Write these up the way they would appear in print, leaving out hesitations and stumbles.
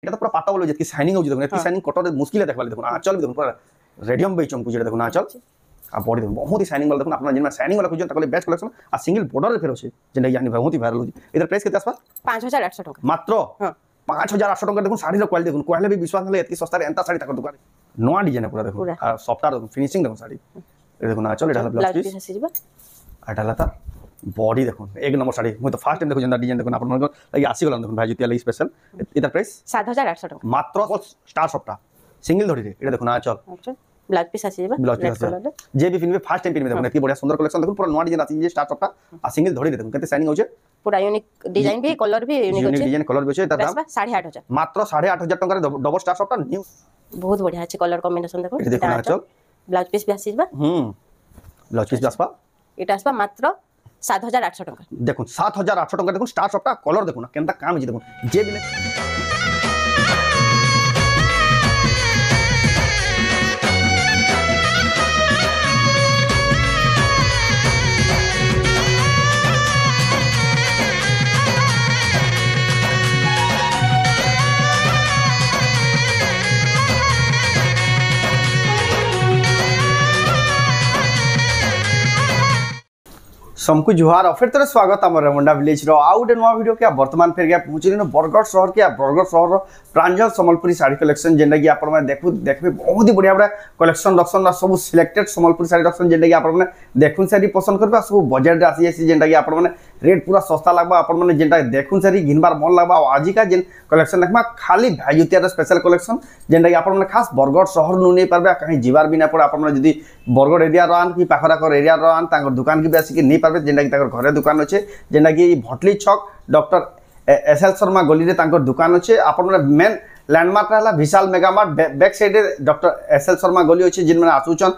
এটা তো পুরো পাতা বলে যেকি শাইনিং হচ্ছে দেখুন এতকি শাইনিং কটরে মুশকিল দেখবালে দেখুন আঁচল भी দেখুন পুরো রেডিয়াম বেই চমকু যেটা দেখুন আঁচল আর বডি দেখুন बहुत ही শাইনিং वाला দেখুন আপনারা যেন শাইনিং वाला খুঁজছেন তাহলে বেস্ট কালেকশন আর সিঙ্গেল বর্ডার রে ফের আছে যেটা জানি বহুত ही ভাইরাল হচ্ছে এটার প্রাইস কেতে আসবা 5800 টাকা মাত্র 5800 টাকা দেখুন শাড়ির কোয়ালিটি দেখুন কোয়ালিটি भी विश्वास नले এতকি সস্তারে এন্তা শাড়ি তাকর দোকানে নয়া ডিজাইন পুরো দেখুন আর সফটওয়্যার দেখুন ফিনিশিং দেখুন শাড়ি এই দেখুন আঁচল এটা হলো ব্লাউজ পিস আসিবা আর এটা হলো বডি দেখুন এক নম্বর শাড়ি মই তো ফার্স্ট টাইম দেখুন যেটা ডিজাইন দেখুন আপনাদের লাগি আসি গলাম দেখুন ভাই জুতিয়া লাগি স্পেশাল এটার প্রাইস 7800 টাকা মাত্র স্টার সফটটা সিঙ্গেল ধরি রে এটা দেখুন আঁচল আচ্ছা ব্লাউজ পিস আসিবা ব্লাউজ পিস যে বি ফিনবে ফার্স্ট টাইম পিনবে দেখুন কি বড়িয়া সুন্দর কালেকশন দেখুন পুরো নয়া ডিজাইন আছে যে স্টার সফটটা আর সিঙ্গেল ধরি রে দেখুন কত শাইনিং হচ্ছে পুরা ইউনিক ডিজাইন भी কলর भी ইউনিক আছে ডিজাইন কলর भी আছে তার দাম 8500 মাত্র 8500 টাকা ডবল স্টার সফটটা নিউ বহুত বড়িয়া আছে কলর কম্বিনেশন দেখুন এটা দেখুন আঁচল ব্লাউজ পিস भी আসিবা ব্লাউজ পিস আসবা এটা আসবা মাত্র 7800 টাকা দেখুন 7800 টাকা দেখুন স্টার সফটটা কলর দেখুন কেনটা কাম আছে দেখুন যে বিলে सबको जुहार और फिर तरह स्वागत आम रेमुंडा विलेज आउ गए नुआ वीडियो के वर्तमान फिर गया पहुंचे बरगढ़ सहर के बरगढ़ सहर प्रांजल सम्बलपुरी साड़ी कलेक्शन जेनटा कि आप देखिए बहुत ही बढ़िया बढ़िया कलेक्शन रखसन सब सिलेक्टेड सम्बलपुरी साड़ी रखसन जेनटा कि आप देखुन साड़ी पसंद करेंगे सब बजेट आसी जाए जेनटा कि आप रेट पूरा सस्ता लगवा आप जेनटा देखुन साड़ी घिनबार मन लगवा आजिका जेन कलेक्शन देखा खाली भाईजुतियार स्पेशल कलेक्शन जेनटा कि आप खास बरगढ़ सहर नु नहीं पार्बे कहीं जीवार भी ना पड़े आप बरगढ़ एरिया आन कि पाखराकर एरिया आन दुकान की भी आसिक नहीं पार्बे जेनटा कि घरे दुकान अच्छे जेनटा कि भटली छक डॉक्टर एसएल शर्मा गली रे दुकान अच्छे आप मेन लैंडमार्क रहा Vishal Mega Mart back side doctor SL Sharma गली अच्छे जिन मैंने आसुचन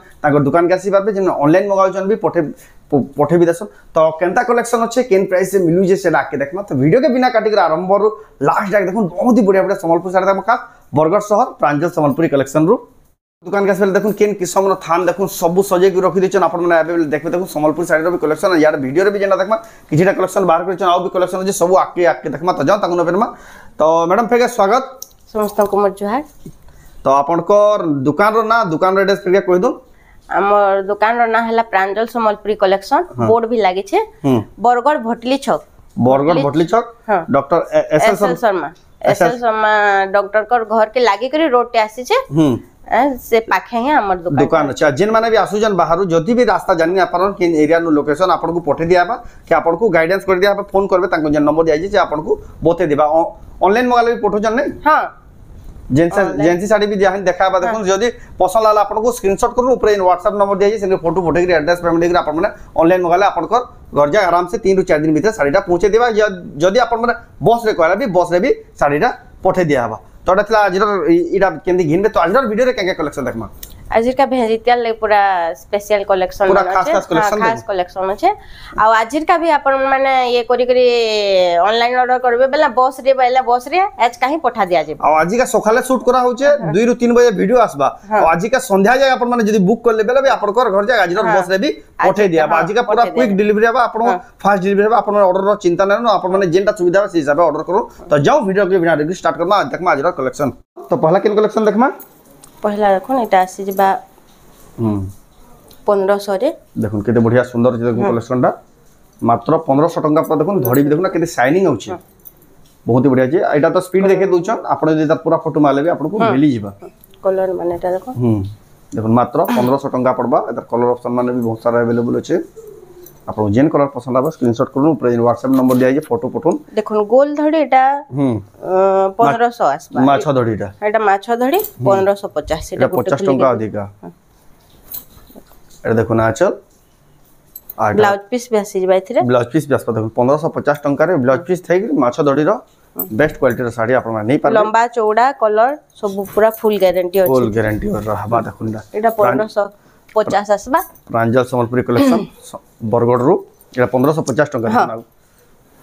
दुकान के आसी पार्बे जिन ऑनलाइन मंगाउछन भी पठे भी देसन तो केनता कलेक्शन अच्छे केन प्राइस से मिलू जे से आके देखना तो वीडियो के बिना काटिक आरंभ रु लास्ट जाके देखुन बहुत ही बढ़िया बढ़िया सम्बलपुर साड़ी देखा खास बरगढ़ सहर प्रांजल सम्बलपुरी कलेक्शन रु दुकान के आसले देखुन केन किसम थान देखुन सब सजे की रखी देछन आपण माने अवेलेबल देखबे देखुन सम्बलपुर साड़ी रो भी कलेक्शन यार वीडियो रे भी जेना देखमा किछिटा कलेक्शन बाहर करछन आउ भी कलेक्शन जे सब आके देखमा तो जाओ ताकु नबेरमा तो मैडम फेगे स्वागत समस्त को मोर जुहार तो आपण को दुकान रो ना दुकान रो एड्रेस फेगे कहि दो हमर दुकान रो ना हला प्रांजल सम्बलपुरी कलेक्शन बोर्ड भी लागे छे बरगढ़ भटली छक डॉक्टर एसएल शर्मा डॉक्टर कर घर के लागे करी रोड पे आसी छे से पाखे है हमर दुकान अच्छा जिन माने भी आसुजन बाहरु जति भी रास्ता जानि आपन के एरिया नो लोकेशन आपन को पठे दियाबा कि आपन को गाइडेंस कर दियाबा फोन करबे ताको जे नंबर दिया जे आपन को बते देबा ऑनलाइन मंगाले भी पठो जन नहीं हां जेंसी साड़ी भी दिया देखाबा देखुन जदी पसंद आला आपन को स्क्रीनशॉट करू ऊपर व्हाट्सएप नंबर दिया जे से फोटो पठे के एड्रेस पेमेंट देकर आपन माने ऑनलाइन मंगाले आपन को घर जा आराम से 3 ରୁ 4 दिन भीतर साड़ीटा पहुंचे देबा जदी आपन माने बस रे कहला भी बस रे भी साड़ीटा पठे दियाबा तो आज इडा केंदी घिनबे तो आज वीडियो रे क्या कलेक्शन देखमा आज का भेजितिया ले पूरा स्पेशल कलेक्शन पूरा खास कलेक्शन আছে आ आज का भी अपन माने ये करी करी ऑनलाइन ऑर्डर करबे बेला बस रे आज काहे पठा दिया जे आ आज का सखाले शूट करा होचे 2 ରୁ 3 बजे वीडियो आसबा आ आज का संध्या जाय अपन माने जदी बुक करले बेला भी अपन घर जाय आज बस रे भी पठे दिया आज का पूरा क्विक डिलीवरी बा अपन फास्ट डिलीवरी बा अपन ऑर्डर रो चिंता नै न अपन माने जेंटा सुविधा से हिसाब ऑर्डर करू तो जाओ वीडियो के बिना रेडी स्टार्ट करना देखमा आज कलेक्शन तो पहला किन कलेक्शन देखमा पहला देखो एटा आसी जबा 1500 रे देखुन केते बढ़िया सुंदर देखुन कलेक्शन टा मात्र 1500 टंका पर देखुन धड़ी भी देखुन केते शाइनिंग होछि बहुत ही बढ़िया जे एटा तो स्पीड देखे दोछन आपण जे पूरा फोटो माले भी आपन को मिली जिबा कलर माने एटा देखो देखुन मात्र 1500 टंका पड़बा एतर कलर ऑप्शन माने भी बहुत सारा अवेलेबल अछि आपण जेन कलर पसंद आबा स्क्रीनशॉट करू ऊपर व्हाट्सएप नंबर दिया जे फोटो पठोन देखुन गोल धड़ी एटा 1500 आसबा माछो धड़ीटा एटा माछो धड़ी 1550 एटा 50 टंका अधिका एटा देखुन आचल आ ब्लाउज पीस भी आसी जबा इथरे ब्लाउज पीस भी आसबा देखुन 1550 टंका रे ब्लाउज पीस थई माछो धड़ी रो बेस्ट क्वालिटी रो साड़ी आपण नहीं पार लंबा चौड़ा कलर सब पूरा फुल गारंटी अछि फुल गारंटी रहबा देखुन एटा 1550 आसबा प्रांजल सम्बलपुरी कलेक्शन बरगढ़ रु एटा 1550 टंका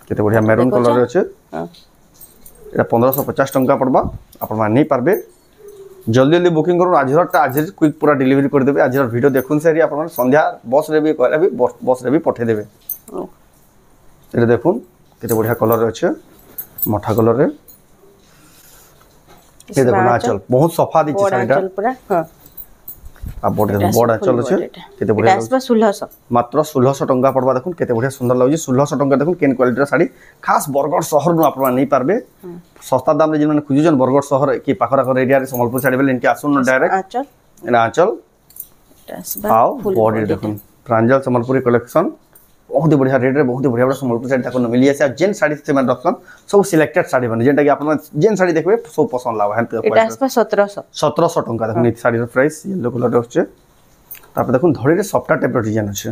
केते बढ़िया मैरून कलर अछि एटा 1550 टंका पड़बा आपण नहीं पारबे जल्दी जल्दी बुकिंग करू आज क्विक पूरा डिलीवरी कर देबे आज वीडियो देखुन सारी आपण संध्या बस रे भी कहले भी बस रे भी पठे देबे एटा देखुन केते बढ़िया कलर अछि मठा कलर रे ये देखो आंचल बहुत सफा दिछ साड़ीटा आंचल पूरा हां आ बड़ आंचल अछि केते बढ़िया एटा 1600 मात्र 1600 टंका पड़बा देखुन केते बढ़िया सुंदर लागै 1600 टंका देखुन केन क्वालिटी रा साड़ी खास बरगड़ शहर नु आपन नै पारबे सस्ता दाम रे जिन खुजुजन बरगड़ शहर की पाखरा एरिया रे संबलपुर साड़ी बेले इनके आसुन डायरेक्ट आंचल एना आंचल आओ बॉडी देखुन प्रांजल संबलपुरी कलेक्शन बहुत ही बढ़िया रेट रे बहुत ही बढ़िया संबलपुर साड़ी ताको मिली आसे जेन साड़ी से मन रखन सब सिलेक्टेड साड़ी बने जेंटा कि आपन जेन साड़ी देखबे सब पसंद लावा हन एटा 1700 टंका देखुन इ साड़ी रो प्राइस येलो कलर रे होचे तापर देखुन धड़ी रे सफ्टा टाइप रो डिजाइन होचे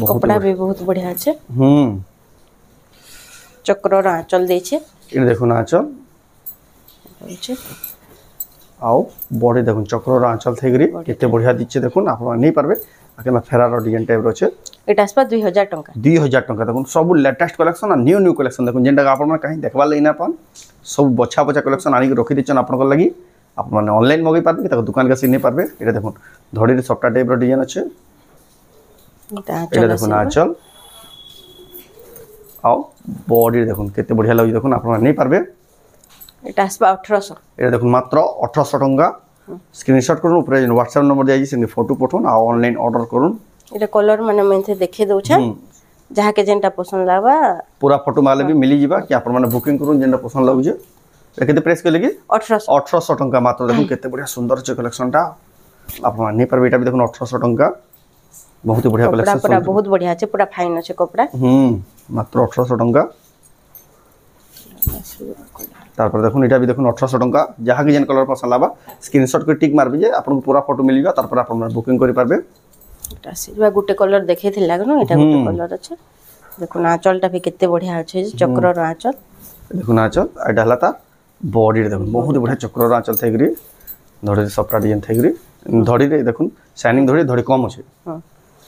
कपड़ा भी बहुत बढ़िया আছে चक्र रा आंचल दै छै इ देखुन आंचल होचे आओ बॉडी देखुन चक्र आंचल थेगरी केते बढ़िया दिचे देखुन आपण नै पारबे आके फेरार डिजाइन टाइप रोचे एटा 2000 टंका 2000 टंका देखुन सब लेटेस्ट कलेक्शन आ न्यू कलेक्शन देखुन जेंटा आपण कहीं देखबा लई ना अपन सब बछा बछा कलेक्शन आनी रखि दिचन आपण को लागि आपण माने ऑनलाइन मगै पारबे ताको दुकान के सी नै पारबे एटा देखुन धड़ी रे सफ्टा टाइप रो डिजाइन अछि एटा देखुन आंचल आओ बॉडी देखुन केते बढ़िया लागै देखुन आपण नै पारबे एटा 1800 एटा देखुन मात्र 1800 टंका स्क्रीनशॉट करूँ ऊपर व्हाट्सएप नंबर दिया से फोटो पठोन आ ऑनलाइन ऑर्डर करूँ एटा कलर माने मेंथे देखि दउ छ जहा के जेंटा पसंद लावा पूरा फोटो माले भी मिली जिबा कि आपण माने बुकिंग करूँ जेंटा पसंद लागु जे केते प्राइस के लगी 1800 टंका मात्र देखुन केते बढ़िया सुंदर छ कलेक्शन टा आपण माने पर बेटा भी देखुन 1800 टंका बहुत ही बढ़िया कलेक्शन पूरा बहुत बढ़िया छ पूरा फाइन छ कपड़ा मात्र 1800 टंका तारपर देखुन एटा भी देखुन 1800 टंका जहा के जेन कलर पसंद लाबा स्क्रीनशॉट के टिक मारबी जे आपन पूरा फोटो मिलिबा तारपर आपन बुकिंग करि पारबे एटा सिवा गुटे कलर देखैथिल लागनो एटा गुटे कलर अछि देखुन आंचलटा भी केते बढ़िया अछि चक्र रो आंचल देखुन आंचल एटा हला ता बॉडी देखुन बहुत बढ़िया चक्र रो आंचल थेगरी धड़ी सफ्टा डिजाइन थेगरी धड़ी रे देखुन शाइनिंग धड़ी कम अछि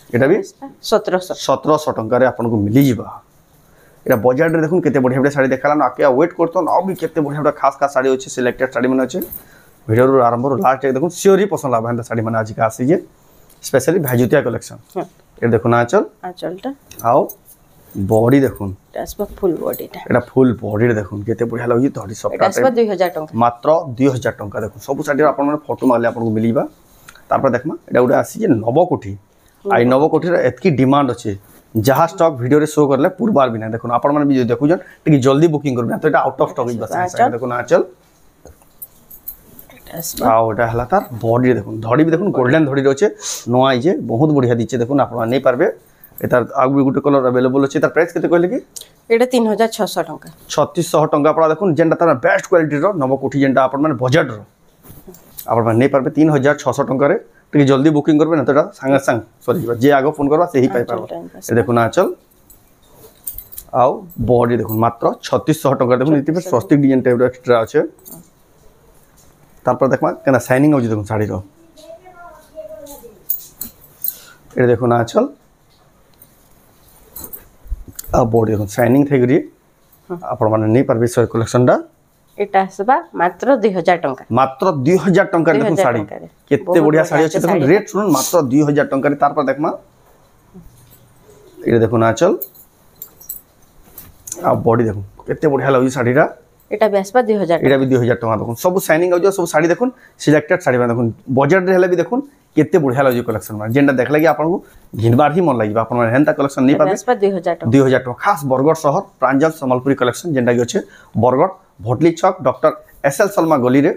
एटा भी 1700 टंका रे आपन को मिली जिबा एटा बाजार रे देखुन केते बढ़िया बढ़िया साड़ी देखाला ना आके वेट करतन आ भी केते बढ़िया बढ़िया खास खास साड़ी अछि सिलेक्टेड साड़ी मन अछि वीडियो रो आरंभ रो लास्ट देखुन सियोरी पसंद लाबा हन साड़ी मन आज का आसी जे स्पेशली भाजुतिया कलेक्शन ए देखुन आंचलटा आओ बॉडी देखुन एटा फुल बॉडीटा एटा फुल बॉडी रे देखुन केते बढ़िया लागि धड़ी सफ्टा एटा 2000 टंका मात्र 2000 टंका देखुन सब साड़ी आपन मन फोटो मारले आपन को मिलिबा तापर देखमा एटा उडा आसी जे नवकोठी आई नवकोठी रे एतकी डिमांड अछि जहाँ स्टॉक वीडियो रे शो करले पूर्वार बिना देखुन आपण मन भी देखु जन टिक जल्दी बुकिंग करबे तो एटा आउट ऑफ स्टॉक बस देखुन आंचल आओ एटा हला तार बॉडी देखुन धड़ी भी देखुन गोल्डन धड़ी रहचे नोआ आइ जे बहुत बढ़िया दिचे देखुन आपण नै पारबे एतार आगु गुटे कलर अवेलेबल अछि तार प्राइस केते कहले कि एटा 3600 टंका 3600 टंका पड़ा देखुन जेंटा तार बेस्ट क्वालिटी रो नवकोठी जेंटा आपण मन बजट रो आपण नै पारबे 3600 टंका रे टिक जल्दी बुकिंग करबे ना तो संग संग सॉरी जे आगो फोन करबा सेही पाइ पारबो ए देखुन आंचल आओ बॉडी देखुन मात्र 3600 टंका देखुन इति स्वस्तिक डिजाइन टाइप रो एक्स्ट्रा আছে तारपर देखमा केना शाइनिंग हो जे देखुन साड़ी रो ए देखुन आंचल आ बॉडी देखुन शाइनिंग थेगरी आपण माने नै पारबे सो कलेक्शन डा एटा हसबा मात्र 2000 टंका मात्र 2000 टंका देखुन साड़ी केते बढ़िया साड़ी अछि देखुन रेट सुन मात्र 2000 टंका रे तारपर देखमा ए देखुन आंचल आ बॉडी देखुन केते बढ़िया लागै साड़ीरा एटा बेसबा 2000 एटा भी 2000 टंका देखुन सब शाइनिंग हो जो सब साड़ी देखुन सिलेक्टेड साड़ी में देखुन बजट रे हेले भी देखुन केते बढ़िया लागै कलेक्शन में जेंटा देखला कि आपन को घिनबार ही मन लागिबा आपन हेनता कलेक्शन नै पाबे बेसबा 2000 टंका खास बरगड़ शहर प्रांजल संबलपुरी कलेक्शन जेंटा कि अछि बरगड़ भोटली चौक डॉक्टर एसएल शर्मा गली रे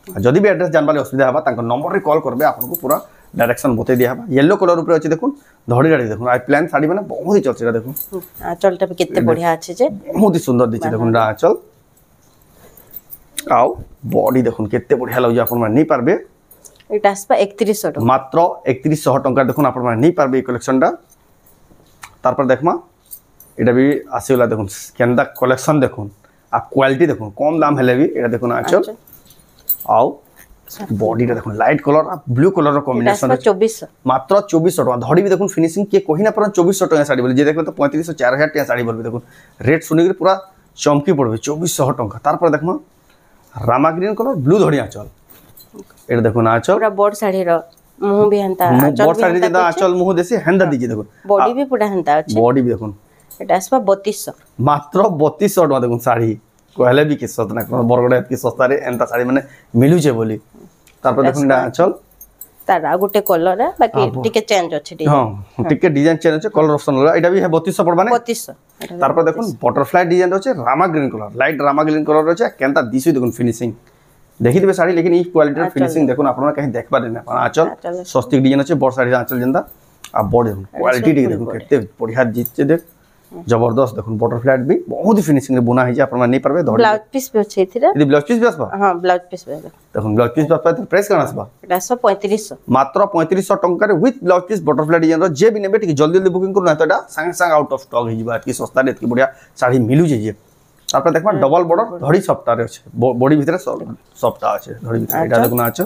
जदि भी एड्रेस जानबाले असुविधा हबा तांको नंबर रे कॉल करबे आपन को पूरा डायरेक्शन बते दिया हबा येलो कलर ऊपर अछि देखुन धड़ी धड़ी देखुन आई प्लान साड़ी माने बहुत ही चलछिरा देखुन आंचलटा भी केते बढ़िया अछि जे बहुत ही सुंदर दिछि देखुन आंचल आओ बॉडी देखुन केते बढ़िया लागै आपन माने नै पारबे एटा आसपा 3100 टंका मात्र 3100 टंका देखुन आपन माने नै पारबे कलेक्शन डा तारपर देखमा एटा भी आसीला देखुन केंदा कलेक्शन देखुन आ क्वालिटी देखुन कम दाम हेले भी एटा देखुन आंचल आओ बॉडी देखुन लाइट कलर आ ब्लू कलर रो कॉम्बिनेशन 2400 मात्र 2400 टका धड़ी भी देखुन फिनिशिंग के कहिना पर 2400 टका साड़ी बोले जे देखबे तो 3500 4000 टका साड़ी बोलबे देखुन रेट सुनि के पूरा चमकी पड़बे 2400 टका तारपर देखमा रामा ग्रीन कलर ब्लू धड़ी आंचल एटा देखुन आंचल पूरा बोर्ड साड़ी रो मुंह भी हंता बोर्ड साड़ी जेदा आंचल मुंह देसी हंदा दीजिए देखुन बॉडी भी पूरा हंता अछि बॉडी भी देखुन এটা আসবা 3200 মাত্র 3200 টাকা দেখুন শাড়ি কহলে বি কি সত না কোন বরগড় এতকি সস্তারে এন্তা শাড়ি মানে মিলুছে বলি তারপর দেখুন এটা আঁচল তার আর গোটে কলর বাকি টিকে চেঞ্জ আছে হ্যাঁ টিকে ডিজাইন চেঞ্জ আছে কলর অপশন এটা বি 3200 পড়বা না 3200 তারপর দেখুন বটরফ্লাই ডিজাইন আছে রামা গ্রিন কলর লাইট রামা গ্রিন কলর আছে কেনতা দিছু দেখুন ফিনিশিং দেখি দিবে শাড়ি লেকিন এই কোয়ালিটির ফিনিশিং দেখুন আপনারা কাহি দেখবারে না আঁচল সস্তিক ডিজাইন আছে বড় শাড়ি আঁচল যেনতা আর বড় দেখুন কোয়ালিটি দেখুন কেতে বড়িয়া জিতছে দেখ जबरदस्त देखो बटरफ्लाई भी बहुत ही फिनिशिंग रे बुना है जे आपन नहीं पारबे ब्लाउज पीस भी छै थिरा यदि ब्लाउज पीस भी आसबा हां ब्लाउज पीस भी देखो ब्लाउज पीस आसबा तो प्राइस केना आसबा एटा 3500 मात्र 3500 टंका रे with blouse piece butterfly design रो जे भी नेबे ठीक जल्दी जल्दी बुकिंग करू ना तो एटा संग संग आउट ऑफ स्टॉक ही जिबा की सस्ता रे की बढ़िया साड़ी मिलु जे तापर देखबा डबल बॉर्डर धड़ी सप्ताह रे আছে बॉडी ভিতরে সফটটা আছে ধড়ি ভিতরে এটা দেখুন আছে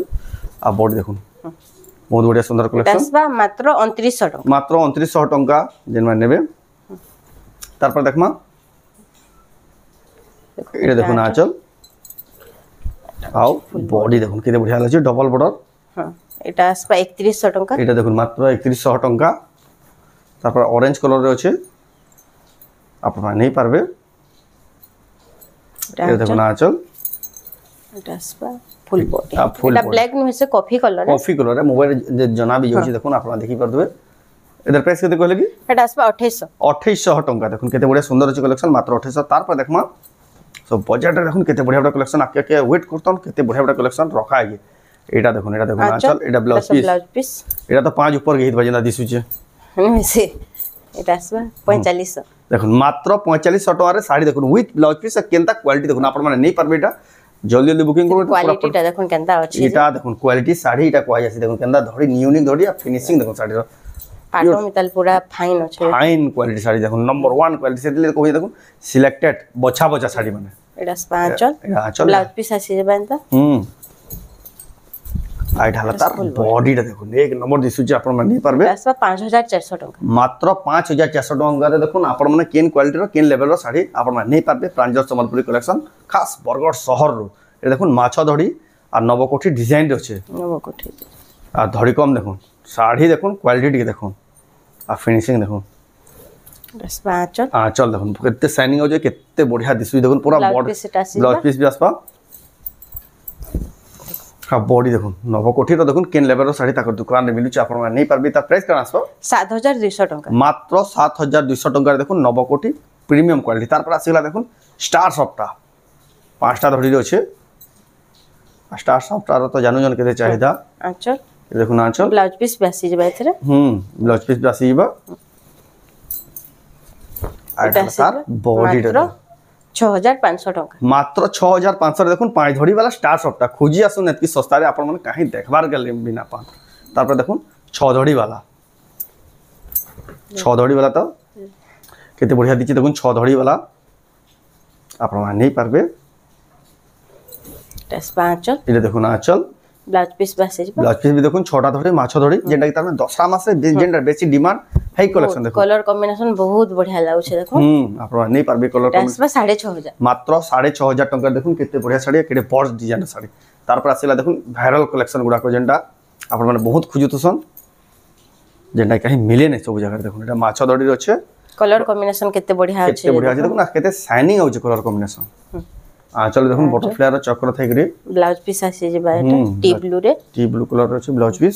আর বডি দেখুন बहुत बढ़िया सुंदर कलेक्शन आसबा मात्र 2900 टंका मात्र 2900 टंका जेन नेबे তারপর দেখমা এটা দেখুন আঁচল আও বডি দেখুন কেতে বঢ়িয়া লাগছে ডবল বর্ডার হ্যাঁ এটা আসবা 3100 টাকা এটা দেখুন মাত্র 3100 টাকা তারপর অরেঞ্জ কালার রে আছে আপনারা নেই পারবে এটা দেখুন আঁচল এটা আসবা ফুল বডি এটা ব্ল্যাক নো হইছে কফি কালার রে মোবাইল যে জনাবি যাচ্ছে দেখুন আপনারা দেখি পারবে এদের প্রাইস কত কইলে কি এটা আসবা 2800 টাকা দেখুন কেতে বড়িয়া সুন্দর আছে কালেকশন মাত্র 2800 তারপর দেখমা সো বাজেটে দেখুন কেতে বড়িয়া বড় কালেকশন আকে কে ওয়েট করতন কেতে বড়িয়া বড় কালেকশন রাখা আছে এটা দেখুন আঁচল এটা ব্লাউজ পিস এটা তো 5 উপর গেহিত বাজনা দিসুছে হইছে এটা আসবা 4500 দেখুন মাত্র 4500 টাকা রে শাড়ি দেখুন উইথ ব্লাউজ পিস কেনতা কোয়ালিটি দেখুন আপন মানে নেই পারবে এটা জলদি জলদি বুকিং করুন কোয়ালিটিটা দেখুন কেনতা আছে এটা দেখুন কোয়ালিটি শাড়ি এটা কোয়া যাচ্ছে দেখুন কেনতা ধরি ইউনিক ধরি আর ফিনিশিং দেখুন শাড়ির পাটো মিতাল পুরা ফাইন আছে ফাইন কোয়ালিটি শাড়ি দেখুন नंबर 1 কোয়ালিটি সেদিলে কই দেখুন সিলেক্টেড বছা বছা শাড়ি মানে এটা আঁচল ব্লাউজ পিস আসি যাবেন তো আই ঢালা তার বডিটা দেখুন এক নম্বর দিসুছি আপন মানে নেই পারবে আসবা 5400 টাকা মাত্র 5400 টাকা রে দেখুন আপন মানে কেন কোয়ালিটির কেন লেভেলর শাড়ি আপন মানে নেই পারবে প্রাঞ্জল সম্বলপুরি কালেকশন খাস বরগড় শহর রো এটা দেখুন মাছ ধড়ি আর নবকোঠি ডিজাইন আছে নবকোঠি আর ধড়ি কম দেখুন শাড়ি দেখুন কোয়ালিটি দেখুন আর ফিনিশিং দেখুন আসবা আঁচল আঁচল দেখুন কেতে শাইনিং हो जाए কেতে বঢ়িয়া দিসু দেখুন পুরা ব্লাউজ পিস भी আসবা হ্যাঁ বডি দেখুন নবকোঠির দেখুন কেন লেভেলর শাড়ি তাকর দোকানে মিলুছে আপন মানে নেই পারবি তার প্রাইস কেন আসবা 7200 টাকা মাত্র 7200 টাকা দেখুন নবকোঠি প্রিমিয়াম কোয়ালিটি তারপর আসিলা দেখুন স্টার সফটটা পাঁচটা ধড়ি আছে স্টার সফটটার তো জানু জন কেতে চাহিদা আঁচল দেখুন আঁচল ব্লাউজ পিস বেসি যাবে এথরে ব্লাউজ পিস বেসি যাবে আর তার বডিটা 6500 টাকা মাত্র 6500 দেখুন পাঁচ ধড়ি वाला স্টার সফটটা খুঁজি আসুন এতকি সস্তারে আপন মানে কাহি দেখবার গেলে বিনা পান তারপর দেখুন 6 ধড়ি वाला 6 ধড়ি वाला তো কেতে বঢ়িয়া দিছি দেখুন 6 ধড়ি वाला আপন মানে নেই পারবে আসবা আঁচল এটা দেখুন আঁচল ব্লাউজ পিস বেসি যাবে ব্লাউজ পিস দেখুন 6টা ধড়ি মাছ ধড়ি যেটা কি তার মানে 10 মাসে জেন্ডার বেশি ডিমান্ড হাই কালেকশন দেখুন কালার কম্বিনেশন বহুত বঢ়িয়া লাগুছে দেখুন আপনারা নেই পারবে কালার আসবা 6500 মাত্র 6500 টাকা দেখুন কেতে বঢ়িয়া শাড়ি কেতে পর্স ডিজাইন শাড়ি তারপর আসিলা দেখুন ভাইরাল কালেকশন গুড়া কো যেটা আপন মানে বহুত খুঁজুতছন যেটা কাহি মিলে নাই সব জায়গা দেখুন এটা মাছ ধড়ির আছে কালার কম্বিনেশন কেতে বঢ়িয়া আছে কেতে বঢ়িয়া আছে দেখুন আর কেতে শাইনিং হচ্ছে কালার কম্বিনেশন চলো দেখুন বটরফ্লাই র চক্র থাকি ব্লাউজ পিস আসি যাবে এটা টি ব্লু রে টি ব্লু কালার আছে ব্লাউজ পিস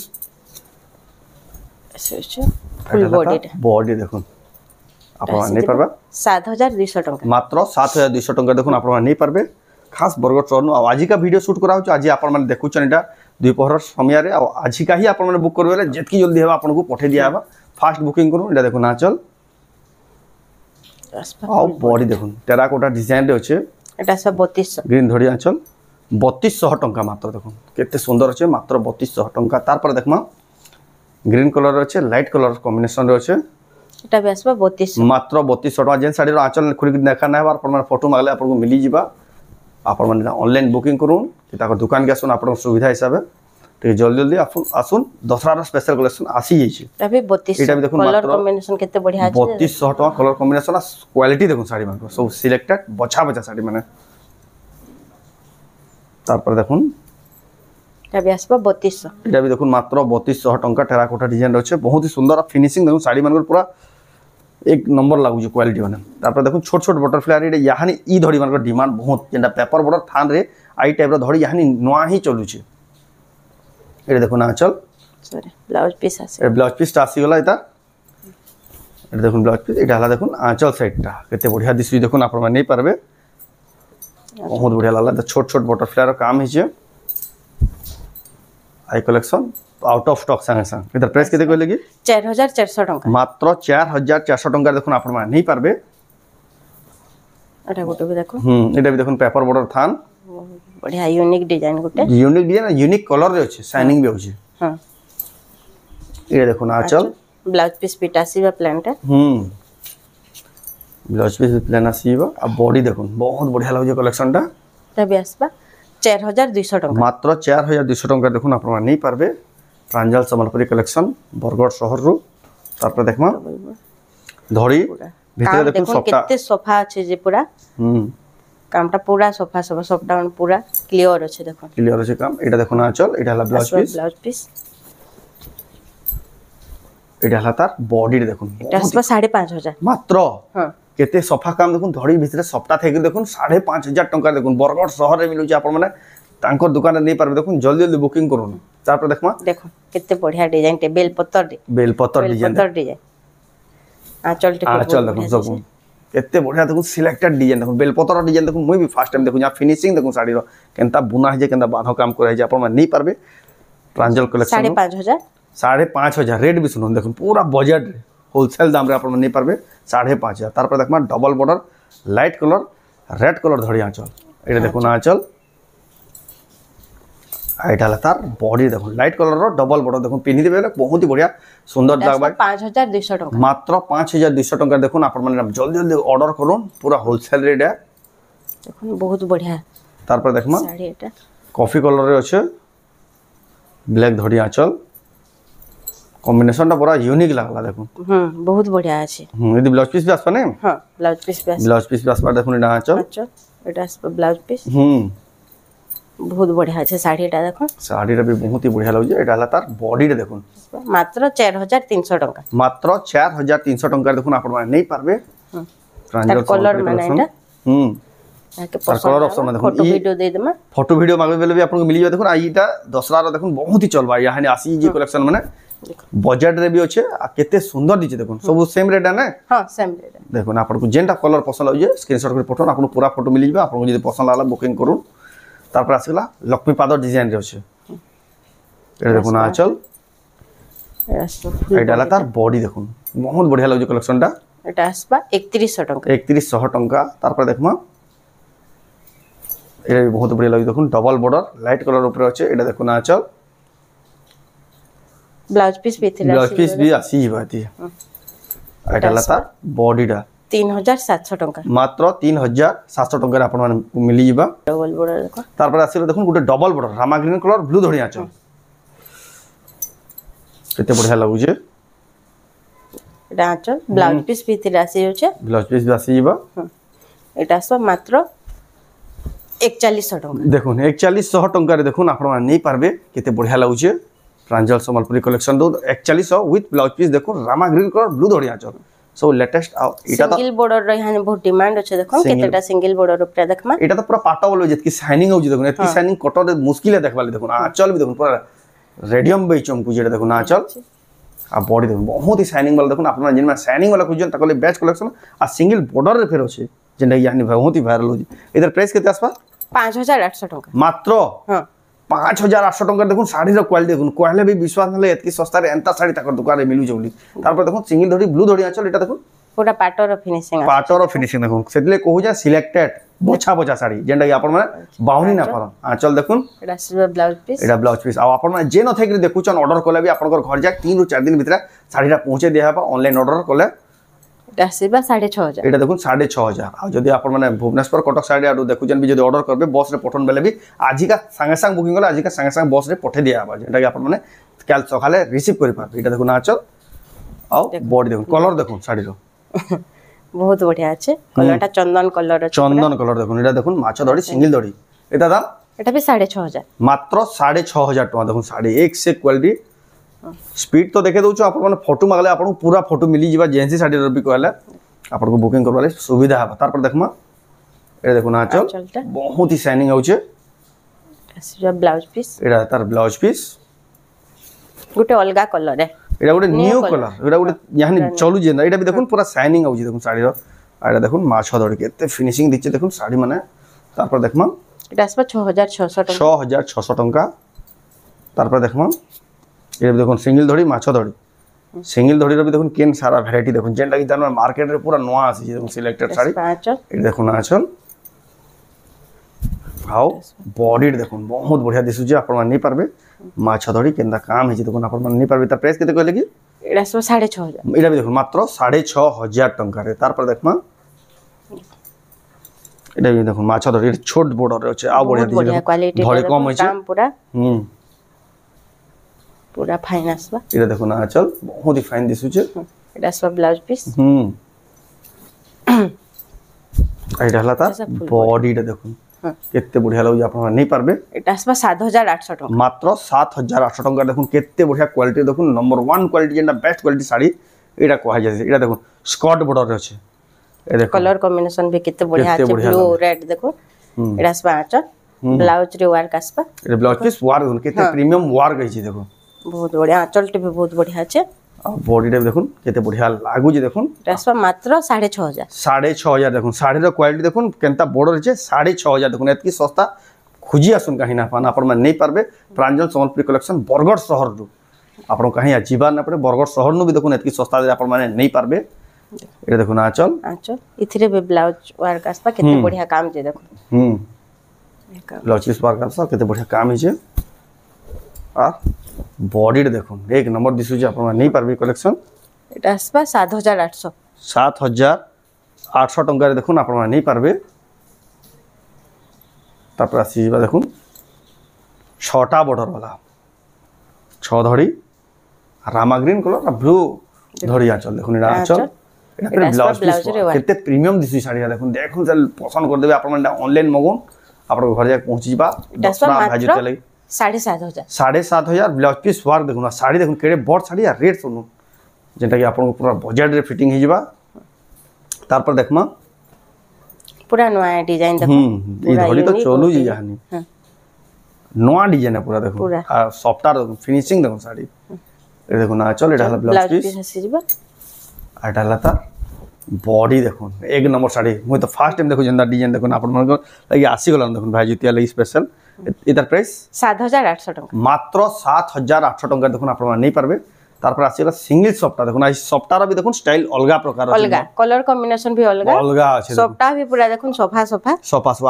এসেছে ফুল বডিটা বডি দেখুন আপনারা নেই পারবা 7200 টাকা মাত্র 7200 টাকা দেখুন আপনারা নেই পারবে খাস বরগড় টর্ন আজিকা ভিডিও শুট করা হচ্ছে আজি আপন মানে দেখুছন এটা দুই পহর সময়রে আজিকা হি আপন মানে বুক করবে যেতকি জলদি হবে আপনাকে পঠে দিয়া হবে ফাস্ট বুকিং করুন এটা দেখুন আঁচল বডি দেখুন টেরাকোটা ডিজাইন রে আছে এটা সব 3200 গ্রিন ধড়ি আঁচল 3200 টাকা মাত্র দেখুন কেতে সুন্দর আছে মাত্র 3200 টাকা তারপর দেখমা গ্রিন কালার আছে লাইট কালার কম্বিনেশন রে আছে এটা বেসবা 3200 মাত্র 3200 টাকা যেন শাড়ির আঁচল খুলি দেখা না আর আপনার ফটো মাগলে আপনাকে মিলি যাবা আপন মানে অনলাইন বুকিং করুন কি তাকে দোকান কে আসুন আপনার সুবিধা হিসাবে ঠিক জলদি জলদি আসুন দশরার স্পেশাল কালেকশন আসি যাইছে এটা 3200 এটা দেখুন কালার কম্বিনেশন কেতে বঢ়িয়া আছে 3200 টাকা কালার কম্বিনেশন আর কোয়ালিটি দেখুন শাড়ি মানে সব সিলেক্টেড বছা বছা শাড়ি মানে তারপর দেখুন এটা বেসবা 3200 এটা দেখুন মাত্র 3200 টাকা টেরাকোটা ডিজাইন আছে বহুত সুন্দর ফিনিশিং দেখুন শাড়ি মানে পুরা एक नंबर लागुचे क्वालिटी माने तापर देखो छोट छोट बटरफ्लाई रे याहानी ई धड़ी मानकर डिमांड बहुत जेंटा पेपर बॉर्डर थान रे आई टाइप रो धड़ी याहानी नवा ही चलुचे एरे देखो ना चल सॉरी ब्लाउज पीस आसे ब्लाउज पीस आसी गला एता एरे देखो ब्लाउज पीस एटा हला देखो आंचल साइडटा केते बढ़िया दिसु देखो आपण माने नहीं पारबे बहुत बढ़िया लागला छोट छोट बटरफ्लाई रो काम हिचे आई कलेक्शन आउट ऑफ स्टॉक संगे संग इधर प्राइस केते कहले कि 4400 टंका मात्र 4400 टंका देखो आपण माने नहीं पारबे एटा गोटे भी देखो एटा भी देखो पेपर बॉर्डर थान बढ़िया यूनिक डिजाइन गोटे यूनिक डिजाइन यूनिक कलर रे अछि शाइनिंग भी होछि हां ये देखो ना चल ब्लाउज पीस पिटासी बा प्लांट ब्लाउज पीस प्लान आसीबो आ बॉडी देखो बहुत बढ़िया लागो कलेक्शन टा तबे आसबा 4200 टंका मात्र 4200 टंका देखो आपण माने नहीं पारबे प्रांजल संबलपुरी कलेक्शन बरगढ़ शहर रो तापर देखमा धड़ी भीतर देखो सफ्टा केते सोफा अछि जे पूरा कामटा पूरा सोफा सब सब डाउन पूरा क्लियर अछि देखो क्लियर अछि काम एटा देखो ना चल एटा हला ब्लाउज पीस एटा हला तार बॉडी रे देखो एटा 5500 मात्र हां केते सोफा काम देखो धड़ी भीतर सफ्टा थेक देखो 5500 टंका देखो बरगढ़ शहर रे मिलु आपण माने तांकर दुकान नहीं पारबे देखो जल्दी जल्दी बुकिंग करूँ तापर देखमा देखो कितने बढ़िया डिजाइन टे बेल पत्तर डिजाइन आंचल देखो सब केते बढ़िया देखो सिलेक्टेड डिजाइन देखो बेल पत्तर डिजाइन देखो मुई भी फर्स्ट टाइम देखो या फिनिशिंग देखो साड़ी रो केनता बुना है जे केनता बांधो काम करे जे अपन नहीं पारबे प्रांजल कलेक्शन 5500 रेट भी सुनो देखो पूरा बजट होलसेल दाम रे अपन नहीं पारबे 5500 तापर देखमा double border light colour red colour धड़ी आंचल एटा देखो ना आंचल आइटा तार बॉडी देखो लाइट कलर रो डबल बॉर्डर देखो पिनि देबे बहुत ही बढ़िया सुंदर लागबा 5200 टंका मात्र 5200 टंका देखो आपण माने जल्दी जल्दी ऑर्डर करूं पूरा होलसेल रेट है देखो बहुत बढ़िया तार पर देखमा साड़ी एटा कॉफी कलर रे अछि ब्लैक धड़ी आंचल कॉम्बिनेशन ता पूरा यूनिक लागला देखो बहुत बढ़िया अछि यदि ब्लाउज पीस भी आसपा ने हां ब्लाउज पीस भी आसपा देखो ना आंचल एटा आसपा ब्लाउज पीस बहुत बढ़िया আছে শাড়িটা দেখো শাড়িটা भी बहुत ही बढ़िया लागजे एटा हला तार बॉडी रे देखो मात्र 4300 टंका मात्र 4300 टंका देखो आपण माने नहीं पारबे ट्रांजल कलर माने एटा याके कलर ऑप्शन में देखो फोटो वीडियो दे देमा फोटो वीडियो मांगे बेले भी आपन मिल जाय देखो आईटा दसरा रो देखो बहुत ही चलबा यानी आसी जी कलेक्शन माने बजट रे भी अच्छे आ केते सुंदर दिचे देखो सब सेम रेट है ना हां सेम रेट देखो ना आपन को जेंटा कलर पसंद हो जे स्क्रीनशॉट कर पठन आपन पूरा फोटो मिल जाबे आपन को जे पसंद आला बुकिंग करू तापर आसला लक्ष्मी पादर डिजाइन रे अछि ए देखो ना चल एटा ला तार बॉडी देखो बहुत बढ़िया लागो कलेक्शन टा एटा आसबा 3100 टंका 3100 टंका तापर देखमा ए बहुत बढ़िया लागो देखो डबल बॉर्डर लाइट कलर ऊपर अछि एटा देखो ना चल ब्लाउज पीस भी आसी बाती एटा ला तार बॉडी टा 3700 टंका मात्र 3700 टंका रे आपण माने मिली जिबा डबल बॉर्डर देखो तार पर आसी देखो गुटे double border Rama green colour blue धड़ी आचल केते बढ़िया लागु जे एटा आचल ब्लाउज पीस भीतर आसी होचे ब्लाउज पीस भी आसी जिबा एटा सब मात्र 4100 टंका देखो 4100 टंका रे देखो आपण माने नहीं पारबे केते बढ़िया लागु जे प्रांजल संबलपुरी कलेक्शन दो 4100 विथ ब्लाउज पीस देखो रामा ग्रीन कलर ब्लू धड़ी आचल सो लेटेस्ट इटा सिंगल बॉर्डर रे हाने बहुत डिमांड अछि देखो केतेटा सिंगल बॉर्डर ऊपर देखमा इटा तो पूरा पाटा बोलो जेतकी शाइनिंग हो जे देखो एतकी शाइनिंग कटर मुश्किल है देखबाले देखो आंचल भी देखो पूरा रेडियम बे चमकु जेटा देखो आंचल आ बॉडी देखो बहुत ही शाइनिंग वाला देखो आपन जिन में शाइनिंग वाला कुजन तकले बेस्ट कलेक्शन आ सिंगल बॉर्डर रे फेर अछि जेंडा यानी बहुत ही वायरल हो इधर प्राइस केते आसपा 5800 टंका मात्र हां 5800 टंका देखो साड़ी रो क्वालिटी देखो कहले भी विश्वास नले एतकी सस्ता रे एंता साड़ी तकर दुकान रे मिलु जोली तार पर देखो सिंगल धड़ी ब्लू धड़ी आंचल एटा देखो पूरा पाटर फिनिशिंग देखो सेतले कहू जा सिलेक्टेड बोछा बोछा साड़ी जेंडा आपण माने बाउनी ना परन आंचल देखुन एटा सिल्वर ब्लाउज पीस आ आपण माने जे न थेक देखुचन ऑर्डर कोले भी आपनकर घर जा 3 रु 4 दिन भीतर साड़ीटा पहुंचे दिया बा ऑनलाइन ऑर्डर कोले एटा सिबा 6500 एटा देखुन 6500 आ जदी आपण माने भुवनेश्वर कटक साड़ी आडू देखुचन भी जदी ऑर्डर करबे बस रे पठन बेले भी आजि का संगे संग बुकिंग कोले आजि का संगे संग बस रे पठे दिया बा जेंडा आपण माने काल सकाले रिसीव करि पाबे एटा देखुन आंचल आ बॉडी देखुन कलर देखुन साड़ी रो बहुत बढ़िया আছে কলরটা চন্দন কলর দেখুন এটা দেখুন মাছ দড়ি সিঙ্গেল দড়ি এটা দাম এটা भी 6500 মাত্র 6500 টাকা দেখুন শাড়ি এক সে কোয়ালিটি स्पीड तो देखे दउछु आपण माने फोटो मागले आपण पूरा फोटो मिली जिबा जेंसी साड़ी रो भी कहले आपण को बुकिंग करवाले सुविधा है तार पर देखमा ए देखो ना चल बहुत ही शाइनिंग होचे आसीबा ब्लाउज पीस एडा तार ब्लाउज पीस गुटे अलगा कलर है एडा गुटे न्यू कलर एडा गुटे यानी चलु जे एडा भी देखुन पूरा शाइनिंग होची देखुन साड़ी रो एडा देखुन माछ धड़ के एते फिनिशिंग दिचे देखुन साड़ी माने तार पर देखमा एडा आसीबा 6600 टका 6600 टका तार पर देखमा ये देखो सिंगल धड़ी माछ धड़ी सिंगल धड़ी रो भी देखो केन सारा वैरायटी देखो जेंटा कि तार मार्केट रे पूरा नवा आसी देखो सिलेक्टेड साड़ी ये देखो ना आचल हाउ बॉडी देखो बहुत बढ़िया दिसु जे आपण माने पारबे माछ धड़ी केंदा काम है जे देखो आपण माने पारबे तार प्राइस केते कहले कि एडा 6500 एडा भी देखो मात्र 6500 टका रे तार पर देखमा एडा भी देखो माछ धड़ी छोट बॉर्डर रे आ बढ़िया क्वालिटी धड़ी कम है काम पूरा पूरा फाइन आसबा एटा देखो ना चल बहुत ही फाइन दिसु छे एटा सब ब्लाउज पीस एटा हला ता बॉडी देखो केते बढ़िया लागो आपण नहीं पारबे एटा आसबा 7800 टका मात्र 7800 टका देखो केते बढ़िया क्वालिटी देखो नंबर 1 क्वालिटी जेंडा बेस्ट क्वालिटी साड़ी एटा कोहा जाय एटा देखो स्कर्ट बॉर्डर रे छे ए देखो कलर कॉम्बिनेशन भी केते बढ़िया আছে ब्लू रेड देखो एटा आसबा आचा ब्लाउज रे वर्क आसबा एटा ब्लाउज पीस वार देखो केते प्रीमियम वार गई छी देखो बहुत बढ़िया आंचलटे भी बहुत बढ़िया আছে बॉडी रे देखुन केते बढ़िया लागु जे देखुन आसबा मात्र 6500 6500 देखुन साड़ी रो क्वालिटी देखुन केनता बॉर्डर छे 6500 देखुन एतकी सस्ता खुजी आसुन कहीं ना पाना आपण नहीं पारबे प्रांजल संबलपुरी कलेक्शन बरगड़ शहर रु आपण कहीं जीवा ना पड़े बरगड़ शहर नु भी देखुन एतकी सस्ता दे आपण माने नहीं पारबे ए देखुन आंचल इथिरे भी ब्लाउज वर्क आसबा केते बढ़िया काम जे देखुन ब्लाउज पीस वर्क आसबा केते बढ़िया काम है छे आ बॉडी देखो एक नंबर दिसु जे आपण नहीं पारबे कलेक्शन एटा आसबा 7800 टंका रे देखुन आपण नहीं पारबे तापर आसीबा देखुन छटा बॉर्डर वाला छ धड़ी रामा ग्रीन कलर ब्लू धड़ी आचल देखुन एटा आचल एटा ब्लाउज पीस केते प्रीमियम दिसु साड़ी देखुन देखुन चल पसंद कर देबे आपण ऑनलाइन मगोन आपण घर जाके पहुंची जीबा 7500 ब्लाउज पीस वर्क देखुन साड़ी देखुन केड़े बड़ साड़ी आ रेट सुनु जेंटा कि आपन पूरा बजट रे फिटिंग ही जीवा तार पर देखमा पूरा नया डिजाइन देखो ई धड़ी तो चलू जी जानी नया डिजाइन है पूरा देखो आ सॉफ्टवेयर फिनिशिंग देखो साड़ी ए देखो ना चल एटा ब्लाउज पीस हसी जीवा आटा लता बॉडी देखो एक नंबर साड़ी मुई तो फर्स्ट टाइम देखो जेंदा डिजाइन देखो आपन मन लगी आसी गलन देखो भाई जुतिया लगी स्पेशल इधर प्राइस 7800 टका मात्र 7800 टका देखो आपण नहीं पारबे तार पर आसीला सिंगल सॉफ्टा देखो ना सॉफ्टार भी देखो स्टाइल अलगा प्रकार अलगा कलर कॉम्बिनेशन भी अलगा আছে सॉफ्टा भी पूरा देखो सोफा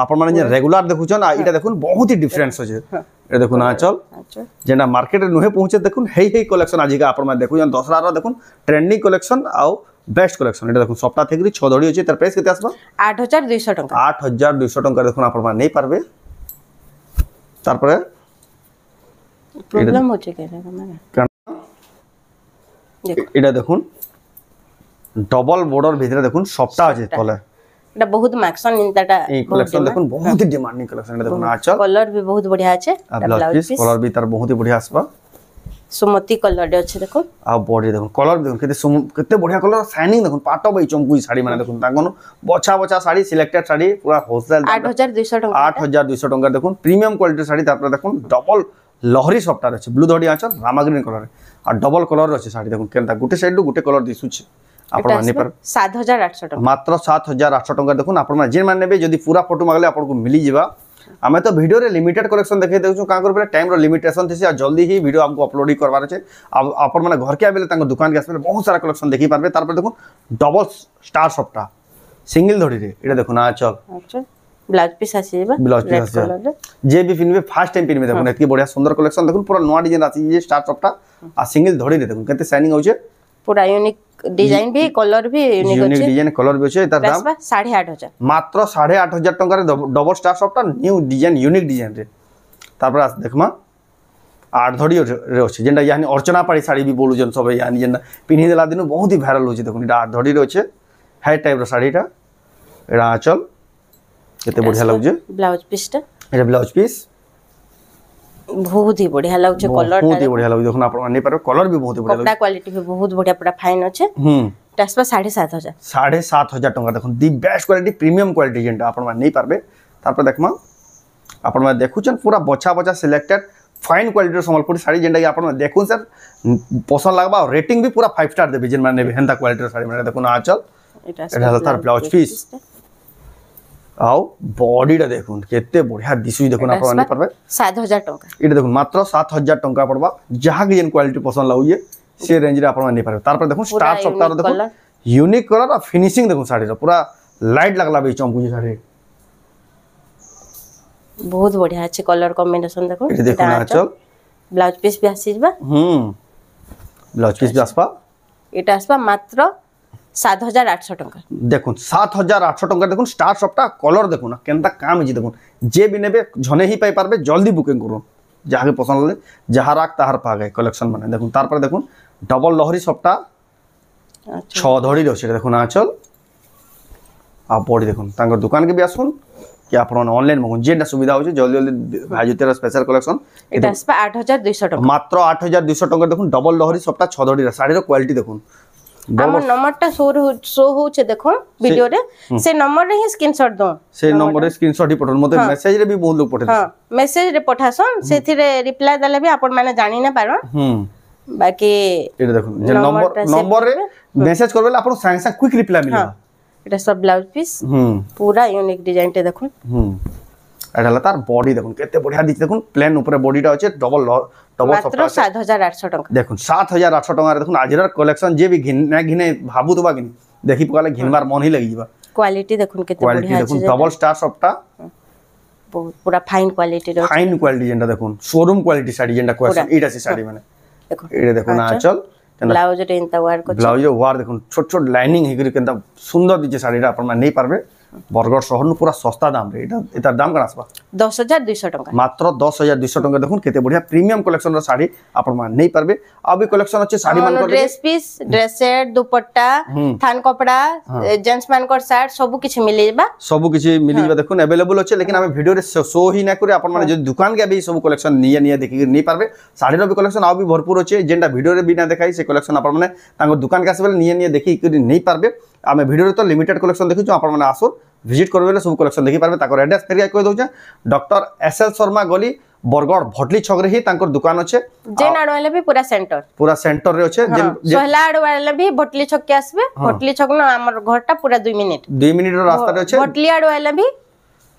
आपण माने जे रेगुलर देखुछन इटा देखो बहुत ही डिफरेंस আছে ए देखो ना चल जेना मार्केट रे नुहे पहुंचे देखो हे कलेक्शन आज का आपण माने देखुछन दसरा रो देखो ट्रेंडिंग कलेक्शन आ बेस्ट कलेक्शन एटा देखो सॉफ्टा थेगरी 6 धड़ी अछि तार प्राइस केते आसबा 8200 टका 8200 टका देखो आपण माने नहीं पारबे तार पर प्रॉब्लम होचे के माने एटा देखुन डबल बॉर्डर भीतर देखुन सॉफ्टा अछि तले एटा बहुत मैक्सन इंताटा ए कलेक्शन देखुन बहुत ही डिमांडिंग कलेक्शन एटा देखुन आचल कलर भी बहुत बढ़िया अछि ब्लाउज पीस कलर भी तार बहुत ही बढ़िया आसबा सुमति कलर दे अछि देखो आ बॉडी देखो कलर देखो केते बढ़िया कलर शाइनिंग देखो पाटो बई चमकुई साड़ी माने देखो तागन बछा साड़ी सिलेक्टेड साड़ी पूरा होलसेल 8200 टका 8200 टका देखो प्रीमियम क्वालिटी साड़ी तापर देखो डबल लहरी सॉफ्टवेयर अछि ब्लू धड़ी आचल रामा ग्रीन कलर आ डबल कलर अछि साड़ी देखो केनता गुटे साइड गुटे कलर दिसु छी आपण माने पर 7800 टका मात्र 7800 टका देखो आपण माने जे माने बे जदी पूरा फोटो मागले आपण को मिली जिबा आमे तो वीडियो रे लिमिटेड कलेक्शन देखे देउछु का कर टाइम रो लिमिटेशन थेसी आ जल्दी ही वीडियो हमको अपलोड ही करवार छै अब आपण माने घर के आबेले तांको दुकान के आसबे बहुत सारा कलेक्शन देखि पारबे तार पर देखो डबल स्टार सॉफ्टा सिंगल धड़ी रे एटा देखो ना चल अच्छा ब्लाउज पीस आसीबा ब्लाउज पीस आसी जे भी पिनबे फर्स्ट टाइम पिनबे देखो एतकी बढ़िया सुंदर कलेक्शन देखो पूरा नवा डिजाइन आसी ये स्टार सॉफ्टा आ सिंगल धड़ी रे देखो केते शाइनिंग होचे पूरा यूनिक डिजाइन भी कलर भी यूनिक डिजाइन कलर भी होचे तार दाम 8500 मात्र 8500 टका रे डबल स्टार सॉफ्टा न्यू डिजाइन यूनिक डिजाइन रे तार पर देखमा आठ धड़ी रे होचे जेंडा यानी अर्चना पाड़ी साड़ी भी बोलु जन सब यानी जेंडा पिन्ही देला दिन बहुत ही वायरल होचे देखो एटा आठ धड़ी रे होचे हाई टाइप रो साड़ीटा एटा आचल केते बढ़िया लागजे ब्लाउज पीसटा एटा ब्लाउज पीस बहुत ही बढ़िया लाଗୁଛି कलर बहुत ही बढ़िया लाଗୁଛି देखो आपण नहीं पारे कलर भी बहुत ही बढ़िया कपड़ा क्वालिटी भी बहुत बढ़िया पूरा फाइन अछि टास्पा 7,500 7,500 टंका देखो the best quality premium quality जेंटा आपण नहीं पारबे तापर देखमा आपण में देखुछन पूरा बछा बछा selected fine quality Sambalpuri sari जेंटा कि आपण देखुन सर पसंद लागबा और रेटिंग भी पूरा 5 स्टार देबे जेन माने हेंता क्वालिटी साड़ी माने देखुन आचल एटा तार ब्लाउज पीस आओ बॉडीटा देखुन केते बढ़िया दिसु देखुन आपण नहीं पारबे 7,000 टंका इटा देखुन मात्र 7,000 टंका पड़बा जहां के जेन क्वालिटी पसंद लागुए से रेंज रे आपण नहीं पारबे तार पर देखुन स्टार सप्ताह देखुन यूनिक कलर और फिनिशिंग देखुन साड़ी रो पूरा लाइट लागला बे चमकुजी साड़ी बहुत बढ़िया अछि कलर कॉम्बिनेशन देखो ये देखो ना चल ब्लाउज पीस भी आसी जबा ब्लाउज पीस भी आसपा एटा आसपा मात्र 7,800 टंका देखो 7,800 टंका देखो स्टार शॉपटा कलर देखो ना केनता काम जी देखो जे भी नेबे झने ही पाई पारबे जल्दी बुकिंग करू जहां के पसंद ले जहां राख ताहार पा गए कलेक्शन माने देखो तार पर देखो डबल लहरी शॉपटा अच्छा 6 धड़ी रो से देखो ना चल आ बॉडी देखो तांगर दुकान के भी आसुन कि आपण ऑनलाइन मगुन जेटा सुविधा हो जल्दी जल्दी भाजुतेर स्पेशल कलेक्शन एटा आसपा 8,200 टंका मात्र 8,200 टंका देखो डबल लहरी शॉपटा 6 धड़ी साड़ी रो क्वालिटी देखो हम नंबरटा शो होचे देखो वीडियो रे से नंबर रे ही स्क्रीनशॉट दो से नंबर रे स्क्रीनशॉट ही पठन मते मेसेज रे भी बहुत लोग पठे हां मेसेज रे पठासन सेथि रे रिप्लाई देले भी आपण माने जानि ना पारो बाकी एटा देखो जे नंबर रे मेसेज करबेला आपण संग संग क्विक रिप्लाई मिलबा एटा सब ब्लाउज पीस पूरा यूनिक डिजाइन टे देखो एटा तार बॉडी देखो केते बढ़िया दिस देखो प्लेन ऊपर बॉडीटा अछि डबल मात्र 7,800 टंका देखो 7,800 टंका देखो आजर कलेक्शन जे भी घिने भाबू तो बागिनी देखि पकाले घिनबार मन ही लगी जिबा क्वालिटी देखो केते बढ़िया देखो डबल स्टार सबटा बहुत पूरा फाइन क्वालिटी रो फाइन क्वालिटी जेंटा देखो शोरूम क्वालिटी साड़ी जेंटा क्वेश्चन एटा से साड़ी माने देखो एटा देखो ना चल ब्लाउज रे इंता वार को ब्लाउज वार देखो छोट छोट लाइनिंग हिकरी केनता सुंदर दिजे साड़ीटा आपण नहीं पारबे बरगड़ शहर नु पूरा सस्ता दाम रे एटा दाम कना आसबा 10,200 टंका मात्र 10,200 टंका देखो केते बढ़िया प्रीमियम कलेक्शन रो साड़ी आपण मान नहीं पारबे अभी कलेक्शन अछि साड़ी मान को dress piece dress set dupatta थान कपड़ा जेंट्स मान को शर्ट सब किछ मिलेबा देखो अवेलेबल अछि लेकिन हम वीडियो रे शो ही ना करे आपण माने जे दुकान के अभी सब कलेक्शन निया देखि नहीं पारबे साड़ी रो भी कलेक्शन आ भी भरपूर अछि जेंटा वीडियो रे बिना देखाई से कलेक्शन आपण माने तांको दुकान के आसे निया देखि नहीं पारबे आमे वीडियो रे तो लिमिटेड कलेक्शन देखि आपण माने आसो विजिट करबेले सब कलेक्शन देखि पारबे ताकर एड्रेस फेर कहि दउ डॉक्टर एसएल शर्मा गली बरगड़ भटली छक रे ही तांकर दुकान अछि जेन आडवाले भी पूरा सेंटर रे अछि सोहला आडवाले भी भटली छक के आसबे भटली छक न हमर घरटा पूरा 2 मिनिट रो रास्ता रे अछि भटली आडवाले भी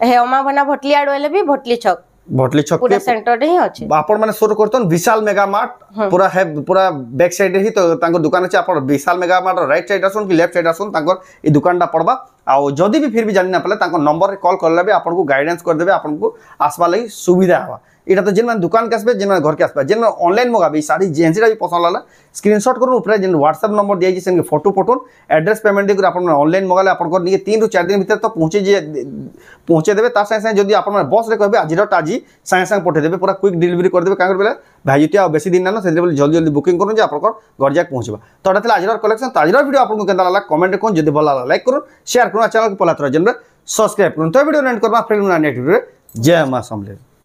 हे ओमा बना भटली आडवाले भी भटली छक पूरा सेंटर रे ही अछि आपण माने शुरू करतन विशाल मेगा मार्ट पूरा है पूरा बैक साइड रे ही तो तांकर दुकान अछि आपण विशाल मेगा मार्ट राइट साइड आसन कि लेफ्ट साइड आसन तांकर ई दुकानटा पड़बा आ जदी भी फिर भी जानि ना पले तांकर नंबर रे कॉल करले भी आपण को गाइडेंस कर देबे आपण को आसबा लई सुविधा हवा एटा तो जेन दुकान के आसबे जेन घर के आसबे जेन ऑनलाइन मगाबे साड़ी जेंसिरा भी पसंद लाला स्क्रीनशॉट करू ऊपर जेन व्हाट्सएप नंबर दिया जे फोटो पठोन एड्रेस पेमेंट दे आपण ऑनलाइन मगाले आपण को निके 3 रु 4 दिन भीतर तो पहुंचे देबे तार संगे जदी आपण बस रे कहबे आजिरटा आजी संगे संगे पठे देबे पूरा क्विक डिलीवरी कर देबे काकर बेला भाईजुतिया बेसी दिन ना से जल्दी जल्दी बुकिंग करू जे आपण घर जाक पहुंचबा तो एटा थला आजिर कलेक्शन ताजिर वीडियो आपण को केनता लागला कमेंट कोन जदी भल लागला लाइक करू शेयर करू चैनल को पलात्र जेन सब्सक्राइब करू तो वीडियो एंड करबा फ्रेंड ना नेक्स्ट वीडियो जय मां समले।